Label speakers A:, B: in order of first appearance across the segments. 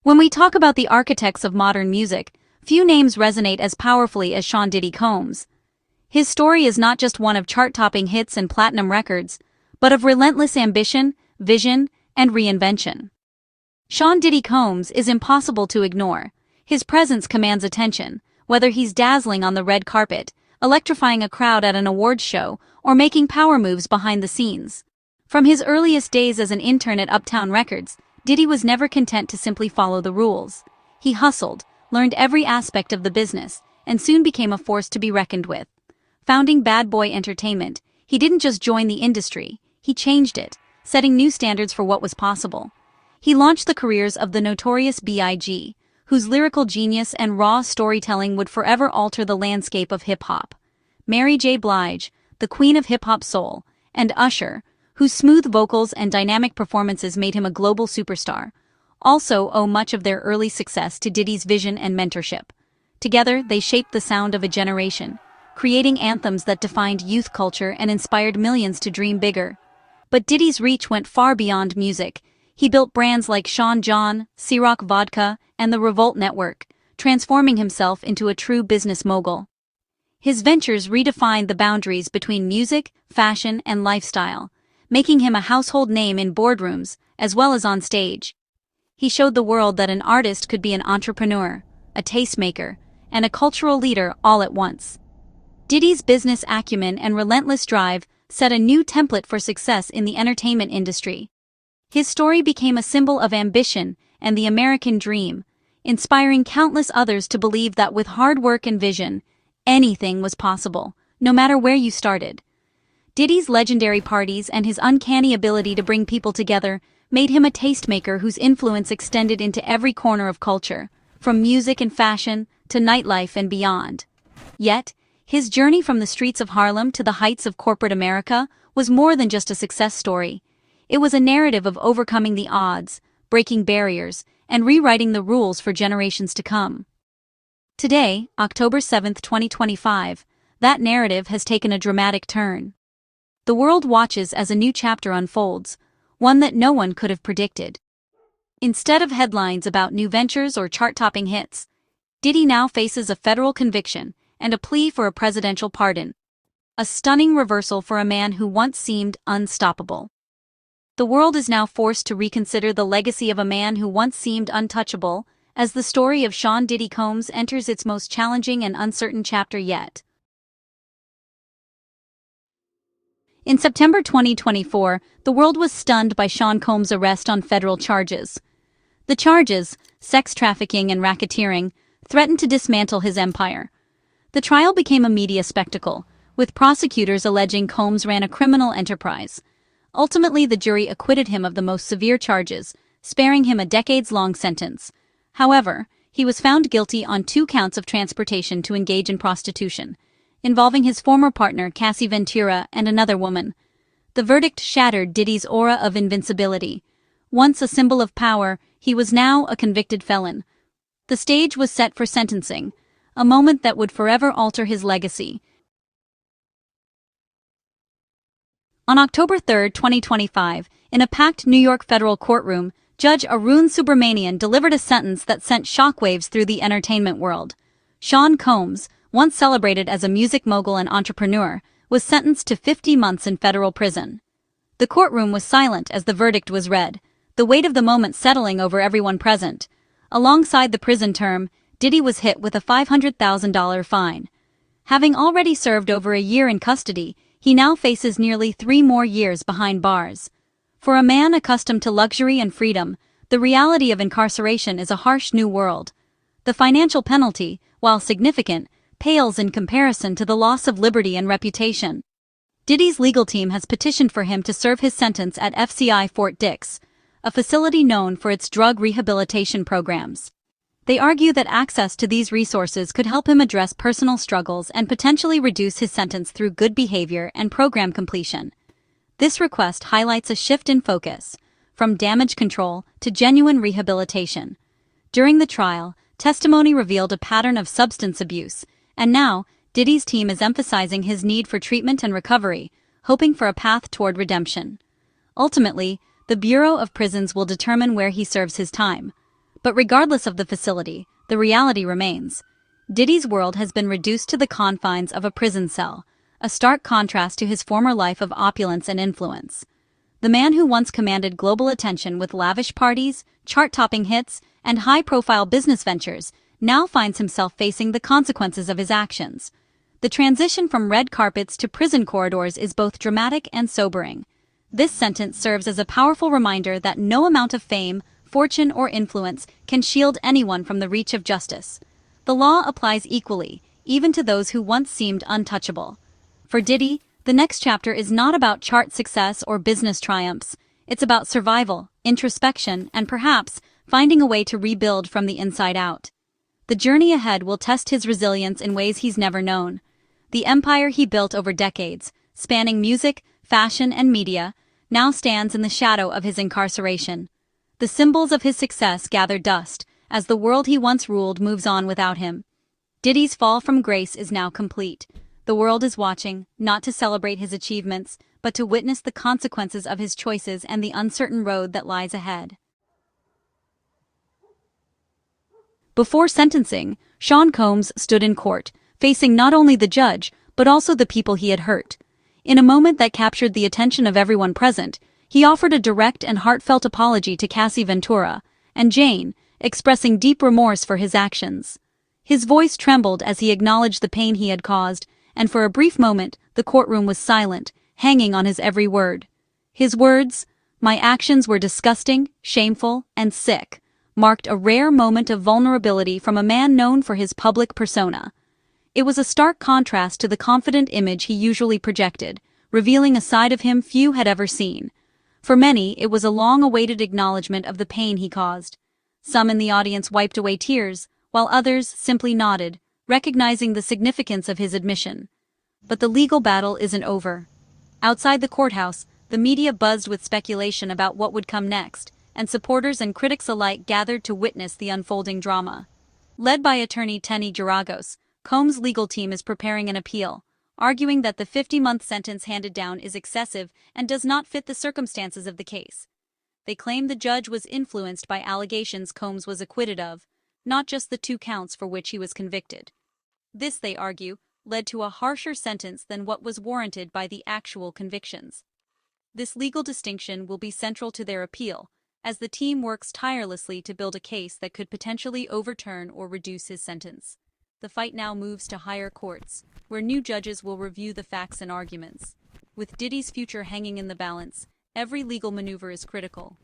A: When we talk about the architects of modern music, few names resonate as powerfully as Sean Diddy Combs. His story is not just one of chart-topping hits and platinum records, but of relentless ambition, vision, and reinvention. Sean Diddy Combs is impossible to ignore. His presence commands attention, whether he's dazzling on the red carpet, electrifying a crowd at an awards show, or making power moves behind the scenes. From his earliest days as an intern at Uptown Records, Diddy was never content to simply follow the rules. He hustled, learned every aspect of the business, and soon became a force to be reckoned with. Founding Bad Boy Entertainment, he didn't just join the industry, he changed it, setting new standards for what was possible. He launched the careers of the notorious B.I.G., whose lyrical genius and raw storytelling would forever alter the landscape of hip-hop. Mary J. Blige, the queen of hip-hop soul, and Usher, whose smooth vocals and dynamic performances made him a global superstar, also owe much of their early success to Diddy's vision and mentorship. Together, they shaped the sound of a generation, creating anthems that defined youth culture and inspired millions to dream bigger. But Diddy's reach went far beyond music. He built brands like Sean John, Ciroc Vodka, and the Revolt Network, transforming himself into a true business mogul. His ventures redefined the boundaries between music, fashion, and lifestyle, making him a household name in boardrooms as well as on stage. He showed the world that an artist could be an entrepreneur, a tastemaker, and a cultural leader all at once. Diddy's business acumen and relentless drive set a new template for success in the entertainment industry. His story became a symbol of ambition and the American dream, inspiring countless others to believe that with hard work and vision, anything was possible, no matter where you started. Diddy's legendary parties and his uncanny ability to bring people together made him a tastemaker whose influence extended into every corner of culture, from music and fashion to nightlife and beyond. Yet, his journey from the streets of Harlem to the heights of corporate America was more than just a success story. It was a narrative of overcoming the odds, breaking barriers, and rewriting the rules for generations to come. Today, October 7, 2025, that narrative has taken a dramatic turn. The world watches as a new chapter unfolds, one that no one could have predicted. Instead of headlines about new ventures or chart-topping hits, Diddy now faces a federal conviction and a plea for a presidential pardon. A stunning reversal for a man who once seemed unstoppable. The world is now forced to reconsider the legacy of a man who once seemed untouchable, as the story of Sean Diddy Combs enters its most challenging and uncertain chapter yet. In September 2024, the world was stunned by Sean Combs' arrest on federal charges. The charges, sex trafficking and racketeering, threatened to dismantle his empire. The trial became a media spectacle, with prosecutors alleging Combs ran a criminal enterprise. Ultimately, the jury acquitted him of the most severe charges, sparing him a decades-long sentence. However, he was found guilty on 2 counts of transportation to engage in prostitution, involving his former partner Cassie Ventura and another woman. The verdict shattered Diddy's aura of invincibility. Once a symbol of power, he was now a convicted felon. The stage was set for sentencing, a moment that would forever alter his legacy. On October 3, 2025, in a packed New York federal courtroom, Judge Arun Subramanian delivered a sentence that sent shockwaves through the entertainment world. Sean Combs, once celebrated as a music mogul and entrepreneur, was sentenced to 50 months in federal prison. The courtroom was silent as the verdict was read, the weight of the moment settling over everyone present. Alongside the prison term, Diddy was hit with a $500,000 fine. Having already served over a year in custody, he now faces nearly 3 more years behind bars. For a man accustomed to luxury and freedom, the reality of incarceration is a harsh new world. The financial penalty, while significant, pales in comparison to the loss of liberty and reputation. Diddy's legal team has petitioned for him to serve his sentence at FCI Fort Dix, a facility known for its drug rehabilitation programs. They argue that access to these resources could help him address personal struggles and potentially reduce his sentence through good behavior and program completion. This request highlights a shift in focus, from damage control to genuine rehabilitation. During the trial, testimony revealed a pattern of substance abuse, and now, Diddy's team is emphasizing his need for treatment and recovery, hoping for a path toward redemption. Ultimately, the Bureau of Prisons will determine where he serves his time. But regardless of the facility, the reality remains. Diddy's world has been reduced to the confines of a prison cell, a stark contrast to his former life of opulence and influence. The man who once commanded global attention with lavish parties, chart-topping hits, and high-profile business ventures now finds himself facing the consequences of his actions. The transition from red carpets to prison corridors is both dramatic and sobering. This sentence serves as a powerful reminder that no amount of fame, fortune, or influence can shield anyone from the reach of justice. The law applies equally, even to those who once seemed untouchable. For Diddy, the next chapter is not about chart success or business triumphs. It's about survival, introspection, and perhaps finding a way to rebuild from the inside out. The journey ahead will test his resilience in ways he's never known. The empire he built over decades, spanning music, fashion, and media, now stands in the shadow of his incarceration. The symbols of his success gather dust as the world he once ruled moves on without him. Diddy's fall from grace is now complete. The world is watching, not to celebrate his achievements, but to witness the consequences of his choices and the uncertain road that lies ahead. Before sentencing, Sean Combs stood in court, facing not only the judge, but also the people he had hurt. In a moment that captured the attention of everyone present, he offered a direct and heartfelt apology to Cassie Ventura and Jane, expressing deep remorse for his actions. His voice trembled as he acknowledged the pain he had caused, and for a brief moment, the courtroom was silent, hanging on his every word. His words, "My actions were disgusting, shameful, and sick," marked a rare moment of vulnerability from a man known for his public persona. It was a stark contrast to the confident image he usually projected, revealing a side of him few had ever seen. For many, it was a long-awaited acknowledgement of the pain he caused. Some in the audience wiped away tears, while others simply nodded, recognizing the significance of his admission. But the legal battle isn't over. Outside the courthouse, the media buzzed with speculation about what would come next, and supporters and critics alike gathered to witness the unfolding drama. Led by attorney Tenny Geragos, Combs' legal team is preparing an appeal, arguing that the 50-month sentence handed down is excessive and does not fit the circumstances of the case. They claim the judge was influenced by allegations Combs was acquitted of, not just the 2 counts for which he was convicted. This, they argue, led to a harsher sentence than what was warranted by the actual convictions. This legal distinction will be central to their appeal, as the team works tirelessly to build a case that could potentially overturn or reduce his sentence. The fight now moves to higher courts, where new judges will review the facts and arguments. With Diddy's future hanging in the balance, every legal maneuver is critical.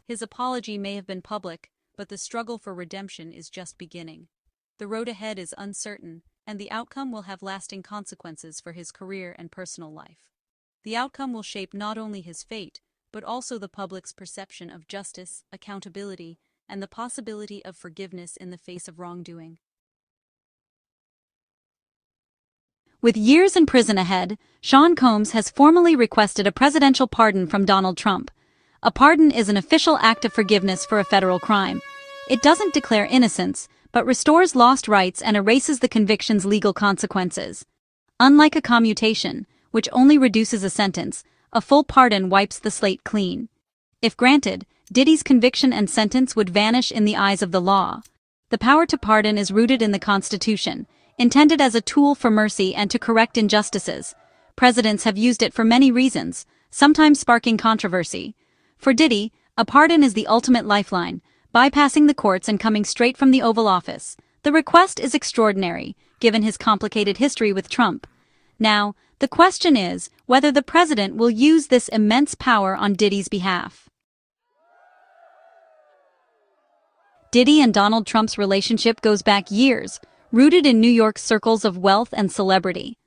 A: His apology may have been public, but the struggle for redemption is just beginning. The road ahead is uncertain, and the outcome will have lasting consequences for his career and personal life. The outcome will shape not only his fate, but also the public's perception of justice, accountability, and the possibility of forgiveness in the face of wrongdoing. With years in prison ahead, Sean Combs has formally requested a presidential pardon from Donald Trump. A pardon is an official act of forgiveness for a federal crime. It doesn't declare innocence, but restores lost rights and erases the conviction's legal consequences. Unlike a commutation, which only reduces a sentence, a full pardon wipes the slate clean. If granted, Diddy's conviction and sentence would vanish in the eyes of the law. The power to pardon is rooted in the Constitution, intended as a tool for mercy and to correct injustices. Presidents have used it for many reasons, sometimes sparking controversy. For Diddy, a pardon is the ultimate lifeline, bypassing the courts and coming straight from the Oval Office. The request is extraordinary, given his complicated history with Trump. Now, the question is whether the president will use this immense power on Diddy's behalf. Diddy and Donald Trump's relationship goes back years, rooted in New York's circles of wealth and celebrity.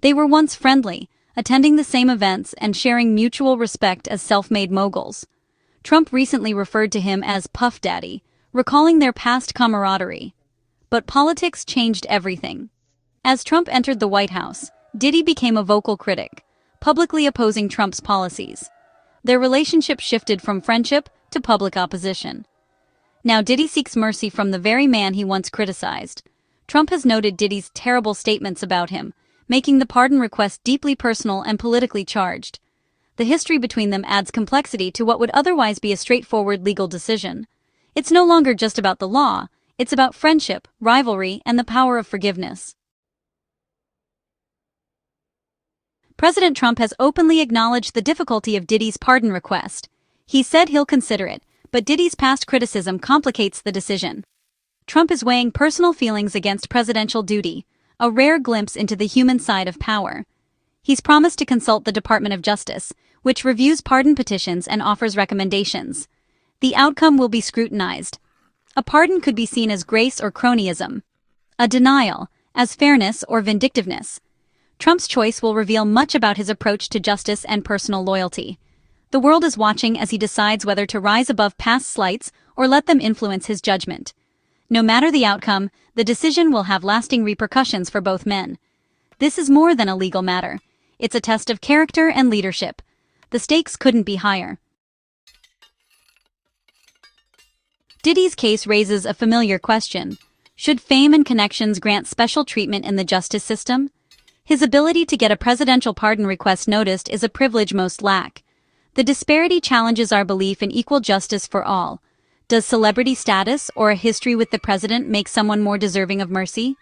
A: They were once friendly, attending the same events and sharing mutual respect as self-made moguls. Trump recently referred to him as Puff Daddy, recalling their past camaraderie. But politics changed everything. As Trump entered the White House, Diddy became a vocal critic, publicly opposing Trump's policies. Their relationship shifted from friendship to public opposition. Now Diddy seeks mercy from the very man he once criticized. Trump has noted Diddy's terrible statements about him, making the pardon request deeply personal and politically charged. The history between them adds complexity to what would otherwise be a straightforward legal decision. It's no longer just about the law, it's about friendship, rivalry, and the power of forgiveness. President Trump has openly acknowledged the difficulty of Diddy's pardon request. He said he'll consider it, but Diddy's past criticism complicates the decision. Trump is weighing personal feelings against presidential duty, a rare glimpse into the human side of power. He's promised to consult the Department of Justice, which reviews pardon petitions and offers recommendations. The outcome will be scrutinized. A pardon could be seen as grace or cronyism. A denial, as fairness or vindictiveness. Trump's choice will reveal much about his approach to justice and personal loyalty. The world is watching as he decides whether to rise above past slights or let them influence his judgment. No matter the outcome, the decision will have lasting repercussions for both men. This is more than a legal matter. It's a test of character and leadership. The stakes couldn't be higher. Diddy's case raises a familiar question. Should fame and connections grant special treatment in the justice system? His ability to get a presidential pardon request noticed is a privilege most lack. The disparity challenges our belief in equal justice for all. Does celebrity status or a history with the president make someone more deserving of mercy?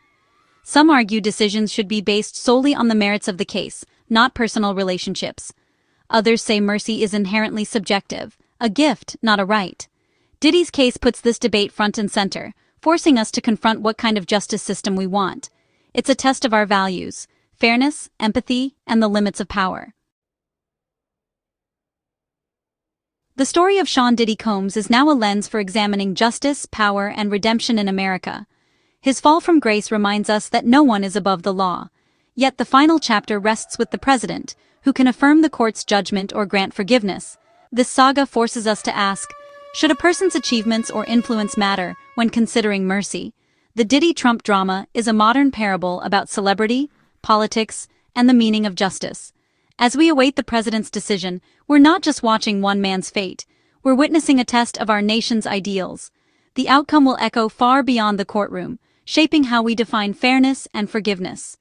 A: Some argue decisions should be based solely on the merits of the case, not personal relationships. Others say mercy is inherently subjective, a gift, not a right. Diddy's case puts this debate front and center, forcing us to confront what kind of justice system we want. It's a test of our values, fairness, empathy, and the limits of power. The story of Sean Diddy Combs is now a lens for examining justice, power, and redemption in America. His fall from grace reminds us that no one is above the law. Yet the final chapter rests with the president, who can affirm the court's judgment or grant forgiveness. This saga forces us to ask, should a person's achievements or influence matter when considering mercy? The Diddy-Trump drama is a modern parable about celebrity, politics, and the meaning of justice. As we await the president's decision, we're not just watching one man's fate, we're witnessing a test of our nation's ideals. The outcome will echo far beyond the courtroom, shaping how we define fairness and forgiveness.